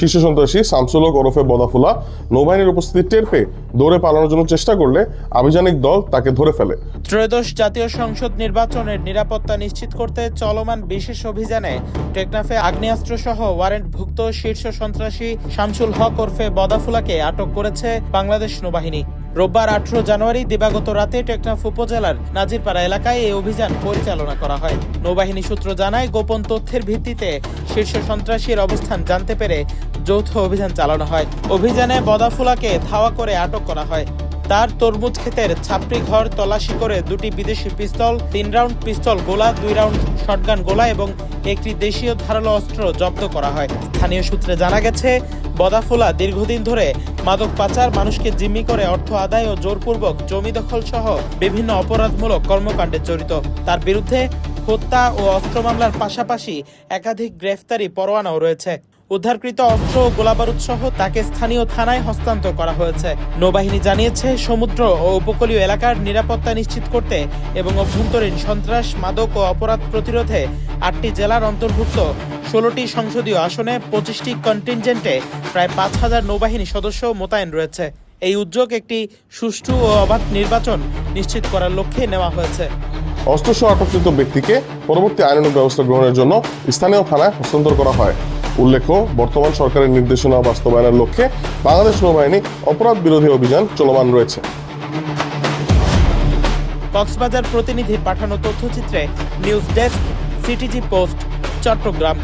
শীর্ষ সন্ত্রাসী শামসুল হক ওরফে বদাফুলা নৌবাহিনীর উপস্থিতি টের পেয়ে দৌড়ে পালানোর জন্য চেষ্টা করলে আভিযানিক দল তাকে ধরে ফেলে। ত্রয়োদশ জাতীয় সংসদ নির্বাচনের নিরাপত্তা নিশ্চিত করতে চলমান বিশেষ অভিযানে টেকনাফে আগ্নেয়াস্ত্র সহ ওয়ারেন্টভুক্ত শীর্ষ সন্ত্রাসী শামসুল হক ওরফে বদাফুলাকে আটক করেছে বাংলাদেশ নৌবাহিনী। রোববার 18 জানুয়ারি দিবাগত রাতে টেকনাফ উপজেলার নাজিরপাড়া এলাকায় এই অভিযান পরিচালনা করা হয়। নৌবাহিনী সূত্র জানায়, গোপন তথ্যের ভিত্তিতে শীর্ষ সন্ত্রাসীর অবস্থান জানতে পেরে যৌথ অভিযান চালানো হয়। অভিযানে বদাফুলাকে ধাওয়া করে আটক করা হয়। তার তরমুজ ক্ষেতের ছাপড়ি ঘর তল্লাশি করে 2টি বিদেশি পিস্তল, 3 রাউন্ড পিস্তল গোলা, 2 রাউন্ড শটগান গোলা এবং একটি দেশীয় ধারালো অস্ত্র জব্দ করা হয়। স্থানীয় সূত্রে জানা গেছে, বদাফুলা দীর্ঘদিন ধরে মাদক পাচার, মানুষকে জিম্মি করে অর্থ আদায় ও জোরপূর্বক জমি দখল সহ বিভিন্ন অপরাধমূলক কর্মকাণ্ডে জড়িত। তার বিরুদ্ধে হত্যা ও অস্ত্র মামলার পাশাপাশি একাধিক গ্রেফতারি পরোয়ানাও রয়েছে। উদ্ধারকৃত অস্ত্র ও গোলাবারুদ সহ তাকে স্থানীয় থানায় হস্তান্তর করা হয়েছে। নৌবাহিনী জানিয়েছে, সমুদ্র ও উপকূলীয় এলাকার নিরাপত্তা নিশ্চিত করতে এবং অভ্যন্তরীণ সন্ত্রাস, মাদক ও অপরাধ প্রতিরোধে 8টি জেলার অন্তর্ভুক্ত 16টি সংসদীয় আসনে 25টি কন্টিনজেন্টে প্রায় 5,000 নৌবাহিনী সদস্য মোতায়েন রয়েছে। এই উদ্যোগ একটি সুষ্ঠু ও অবাধ নির্বাচন নিশ্চিত করার লক্ষ্যে নেওয়া হয়েছে। অস্ত্রসহ আটককৃত ব্যক্তিকে পরবর্তী আইনানুগ ব্যবস্থা গ্রহণের জন্য স্থানীয় থানায় হস্তান্তর করা হয়। উল্লেখ্য, বর্তমান সরকারের নির্দেশনা বাস্তবায়নের লক্ষ্যে বাংলাদেশ নৌবাহিনী অপরাধ বিরোধী অভিযান চলমান রয়েছে। কক্সবাজার প্রতিনিধির পাঠানো তথ্যচিত্রে news desk, CTG post, Chittagong.